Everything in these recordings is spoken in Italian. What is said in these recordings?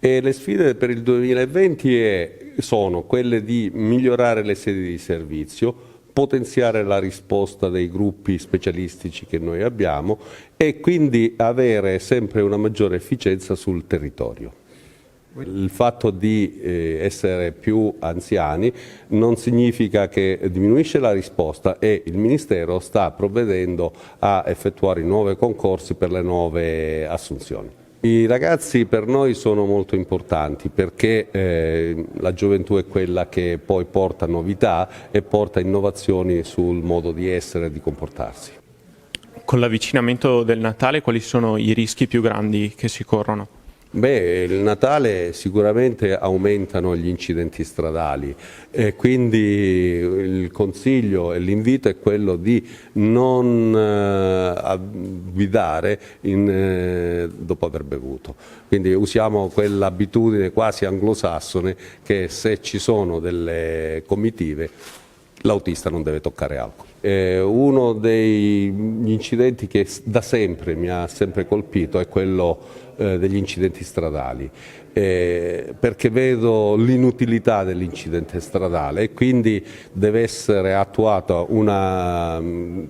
E le sfide per il 2020 sono quelle di migliorare le sedi di servizio, potenziare la risposta dei gruppi specialistici che noi abbiamo e quindi avere sempre una maggiore efficienza sul territorio. Il fatto di essere più anziani non significa che diminuisce la risposta e il Ministero sta provvedendo a effettuare nuovi concorsi per le nuove assunzioni. I ragazzi per noi sono molto importanti perché la gioventù è quella che poi porta novità e porta innovazioni sul modo di essere e di comportarsi. Con l'avvicinamento del Natale quali sono i rischi più grandi che si corrono? Beh, il Natale sicuramente aumentano gli incidenti stradali e quindi il consiglio e l'invito è quello di non guidare dopo aver bevuto. Quindi usiamo quell'abitudine quasi anglosassone che se ci sono delle comitive l'autista non deve toccare alcol. Uno degli incidenti che da sempre mi ha sempre colpito è quello degli incidenti stradali, perché vedo l'inutilità dell'incidente stradale e quindi deve essere attuata una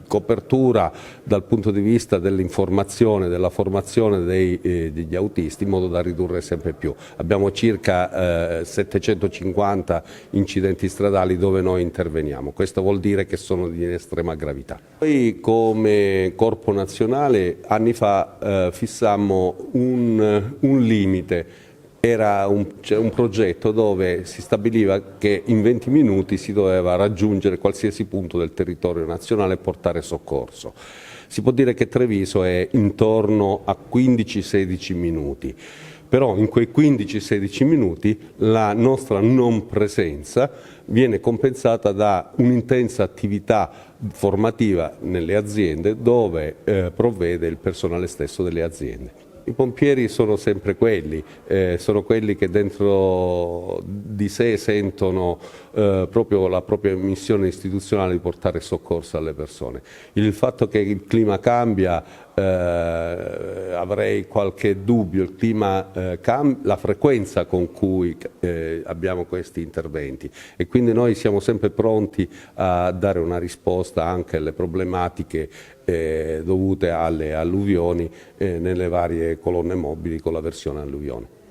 copertura dal punto di vista dell'informazione, della formazione degli autisti in modo da ridurre sempre più. Abbiamo circa 750 incidenti stradali dove noi interveniamo, questo vuol dire che sono di estrema gravità. Noi come Corpo Nazionale anni fa fissammo un limite, era un progetto dove si stabiliva che in 20 minuti si doveva raggiungere qualsiasi punto del territorio nazionale e portare soccorso. Si può dire che Treviso è intorno a 15-16 minuti. Però in quei 15-16 minuti la nostra non presenza viene compensata da un'intensa attività formativa nelle aziende dove provvede il personale stesso delle aziende. I pompieri sono sempre quelli che dentro di sé sentono proprio la propria missione istituzionale di portare soccorso alle persone. Il fatto che il clima cambia, avrei qualche dubbio, il clima la frequenza con cui abbiamo questi interventi e quindi noi siamo sempre pronti a dare una risposta anche alle problematiche dovute alle alluvioni nelle varie colonne mobili con la versione alluvione.